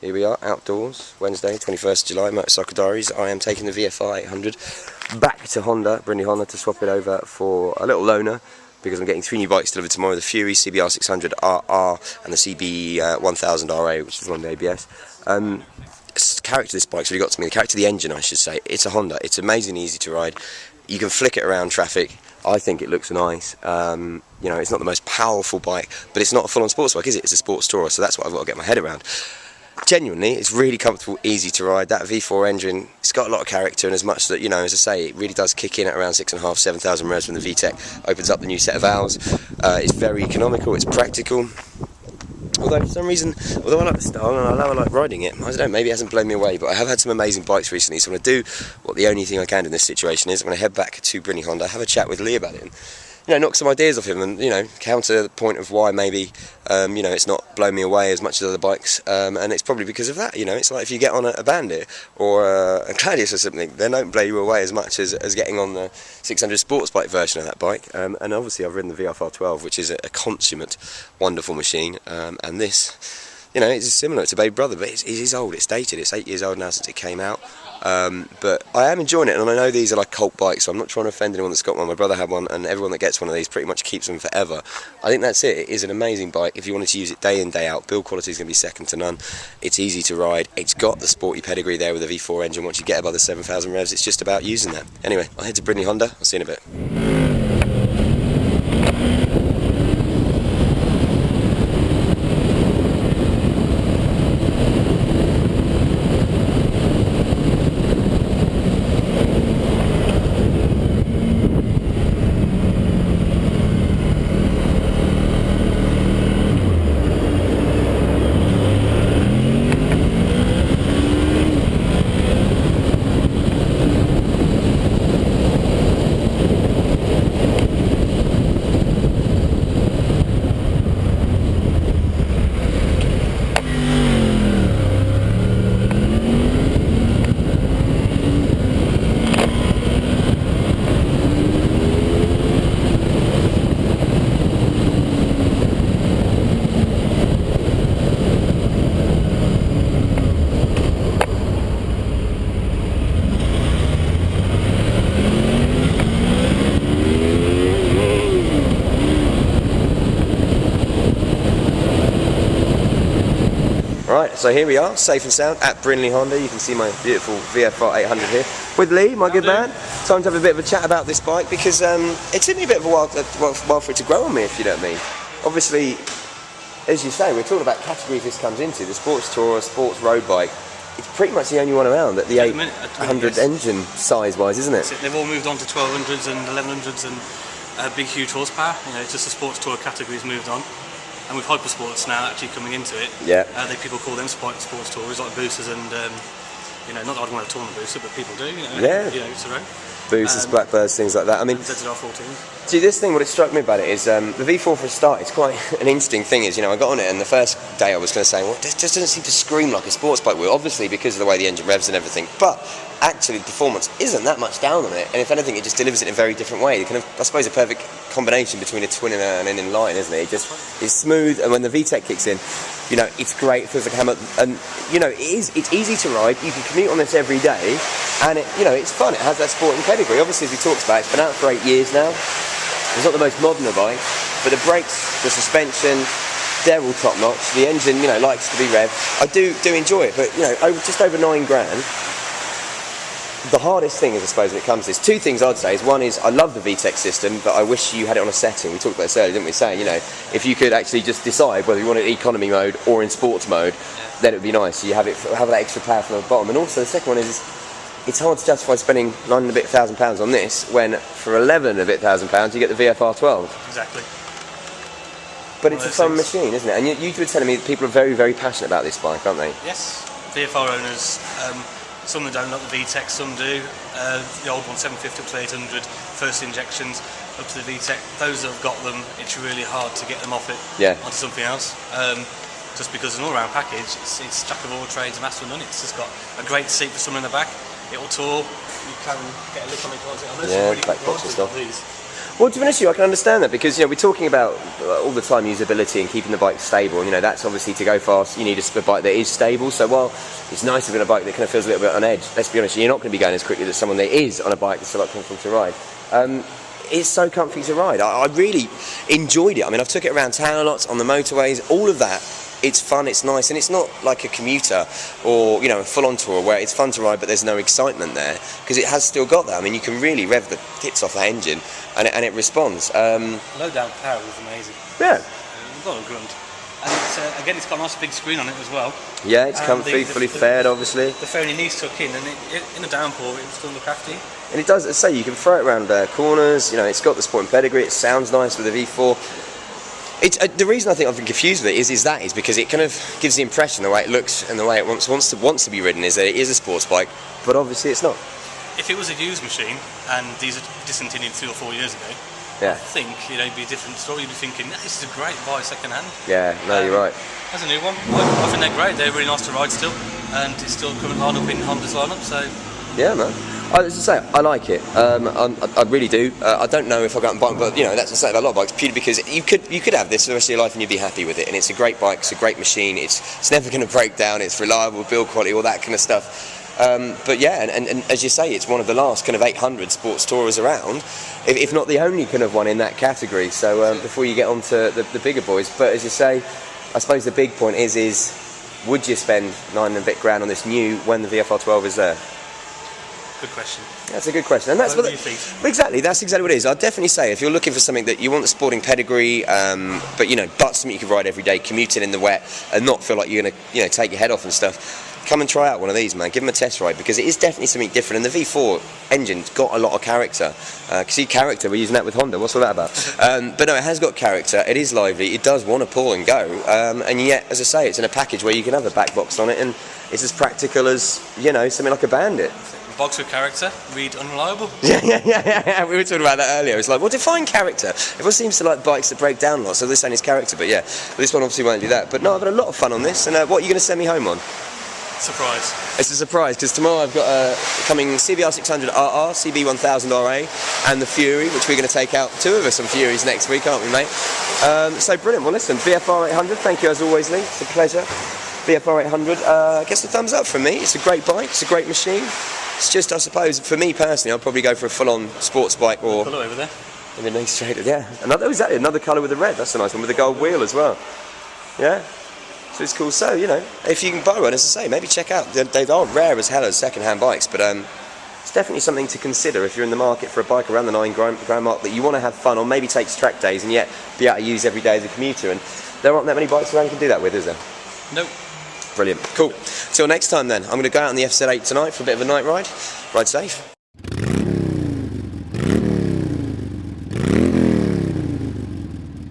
Here we are, outdoors, Wednesday, 21st July, Motorcycle Diaries. I am taking the VFR800 back to Honda, Brindley Honda, to swap it over for a little loaner, because I'm getting 3 new bikes delivered tomorrow, the Fury CBR600 RR and the CB1000 RA, which is one of the ABS. The character of this bike's really got to me, the character of the engine, I should say. It's a Honda, it's amazingly easy to ride. You can flick it around traffic. I think it looks nice. You know, it's not the most powerful bike, but it's not a full-on sports bike, is it? It's a sports tourer, so that's what I've got to get my head around. Genuinely, it's really comfortable, easy to ride. That V4 engine, it's got a lot of character, and as much that, you know, as I say, it really does kick in at around 6,500 to 7,000 revs when the VTEC opens up the new set of valves. It's very economical, it's practical. Although for some reason, although I like the style and I like riding it, I don't know, maybe it hasn't blown me away, but I have had some amazing bikes recently, so I'm going to do what the only thing I can do in this situation is. I'm going to head back to Brindley Honda, have a chat with Lee about it, and, you know, knock some ideas off him, and, you know, counter the point of why maybe, you know, it's not blown me away as much as other bikes, and it's probably because of that. You know, it's like if you get on a Bandit or a Gladius or something, they don't blow you away as much as getting on the 600 sports bike version of that bike. And obviously I've ridden the VFR12, which is a consummate, wonderful machine, and this, you know, it's similar. It's a baby brother, but it is old, it's dated, it's 8 years old now since it came out. But I am enjoying it, and I know these are like cult bikes, so I'm not trying to offend anyone that's got one. My brother had one, and everyone that gets one of these pretty much keeps them forever. I think that's it. It is an amazing bike. If you wanted to use it day in, day out, build quality is going to be second to none. It's easy to ride. It's got the sporty pedigree there with the V4 engine. Once you get above the 7,000 revs, it's just about using that. Anyway, I'll head to Brindley Honda. I'll see you in a bit. Right, so here we are, safe and sound at Brindley Honda. You can see my beautiful VFR800 here with Lee, my good man. Time to have a bit of a chat about this bike, because it took me a bit of a while for it to grow on me, if you know what I mean. Obviously, as you say, we're talking about categories this comes into. The sports tourer, sports road bike. It's pretty much the only one around that the 800 engine size-wise, isn't it? They've all moved on to 1200s and 1100s and big, huge horsepower. You know, it's just the sports tourer category's moved on. And with hypersports now actually coming into it, people call them sports tours, like boosters and, you know, not that I'd want a tournament booster, but people do, you know, it's a road. Boosters, Blackbirds, things like that. I mean, ZR14. See, this thing, what it struck me about it is the V4 for a start, it's quite an interesting thing is, you know, I got on it and the first day I was going to say, well, it just doesn't seem to scream like a sports bike will, obviously because of the way the engine revs and everything, but actually the performance isn't that much down on it, and if anything it just delivers it in a very different way. Kind of, I suppose, a perfect combination between a twin and an inline, isn't it? It just is smooth, and when the VTEC kicks in, you know, it's great, it feels like a hammer, and you know, it's easy to ride, you can commute on this every day, and it, you know, it's fun, it has that sporting pedigree. Obviously, as we talked about, it's been out for 8 years now. It's not the most modern of bike, but the brakes, the suspension, they're all top notch. The engine, you know, likes to be revved. I do enjoy it, but you know, just over $9 grand. The hardest thing is, I suppose, when it comes to this, two things I'd say is, one is I love the VTEC system, but I wish you had it on a setting. We talked about this earlier, didn't we? Saying, you know, if you could actually just decide whether you want it in economy mode or in sports mode, then it would be nice. So you have that extra power from the bottom. And also the second one is, it's hard to justify spending £9,000 on this when for £11,000 you get the VFR12. Exactly. But it's a fun machine, isn't it? And you were telling me that people are very, very passionate about this bike, aren't they? Yes. VFR owners, some that don't like the VTEC, some do. The old one, 750 up to 800, first injections up to the VTEC. Those that have got them, it's really hard to get them off it onto something else. Just because an all-round package, it's jack of all trades, master of none. It's just got a great seat for someone in the back. It'll tour. You can get a lick on it, can't it? Yeah, back box and stuff. Well, to be honest with you, I can understand that because, you know, we're talking about all the time usability and keeping the bike stable. You know, that's obviously to go fast, you need a bike that is stable. So while it's nice having a bike that kind of feels a little bit on edge, let's be honest, you're not going to be going as quickly as someone that is on a bike that's a lot comfortable to ride. It's so comfy to ride. I really enjoyed it. I mean, I've took it around town a lot, on the motorways, all of that. It's fun, it's nice, and it's not like a commuter or, you know, a full-on tour where it's fun to ride but there's no excitement there, because it has still got that. I mean, you can really rev the tits off that engine and it responds. Low down power was amazing. Yeah. We've got a grunt. And it's, again, it's got a nice big screen on it as well. Yeah, it's comfy, fully faired, obviously. The phone your knees tuck in, and in a downpour, it will still look crafty. And it does, as I say, you can throw it around corners, you know, it's got the sporting pedigree, it sounds nice with the V4. It's, the reason I think I've been confused with it is because it kind of gives the impression, the way it looks and the way it wants to be ridden, is that it is a sports bike, but obviously it's not. If it was a used machine, and these are discontinued 3 or 4 years ago, yeah. I think, you know, it'd be a different story. You'd be thinking, this is a great buy second hand. Yeah, no, you're right. As a new one, I think they're great. They're really nice to ride still, and it's still current lineup in Honda's lineup, so... Yeah, man. As I say, I like it. I really do. I don't know if I'll go out and buy it, but, you know, that's the same about a lot of bikes, purely because you could have this for the rest of your life and you'd be happy with it. And it's a great bike, it's a great machine, it's never going to break down, it's reliable, build quality, all that kind of stuff. But yeah, and as you say, it's one of the last kind of 800 sports tourers around, if not the only kind of one in that category. So before you get on to the bigger boys, but as you say, I suppose the big point is would you spend 9 and a bit grand on this new when the VFR12 is there? Good question. That's a good question, and that's what exactly. That's exactly what it is. I'd definitely say if you're looking for something that you want the sporting pedigree, but you know, but something you can ride every day, commuting in the wet, and not feel like you're going to, you know, take your head off and stuff. Come and try out one of these, man. Give them a test ride because it is definitely something different. And the V4 engine's got a lot of character. See, character. We're using that with Honda. What's all that about? But no, it has got character. It is lively. It does want to pull and go. And yet, as I say, it's in a package where you can have a back box on it, and it's as practical as, you know, something like a Bandit. Box with character, read unreliable. Yeah. We were talking about that earlier. It's like, well, define character. Everyone seems to like bikes that break down a lot, so this is character. But yeah, this one obviously won't do that. But no, I've had a lot of fun on this. And what are you going to send me home on? Surprise. It's a surprise because tomorrow I've got a coming CBR600 RR, CB1000 RA, and the Fury, which we're going to take out 2 of us on Furies next week, aren't we, mate? So brilliant. Well, listen, VFR800. Thank you as always, Lee. It's a pleasure. VFR800. I guess a thumbs up from me. It's a great bike. It's a great machine. It's just, I suppose, for me personally, I'll probably go for a full-on sports bike or... Colour over there. In the knee straight, yeah. Another colour with the red. That's a nice one with the gold wheel as well. Yeah. So it's cool. So, you know, if you can buy one, as I say, maybe check out. They are rare as hell as second-hand bikes, but it's definitely something to consider if you're in the market for a bike around the 9 grand mark that you want to have fun on, maybe take track days and yet be able to use every day as a commuter. And there aren't that many bikes around you can do that with, is there? Nope. Brilliant. Cool. Till next time then. I'm going to go out on the FZ8 tonight for a bit of a night ride. Ride safe.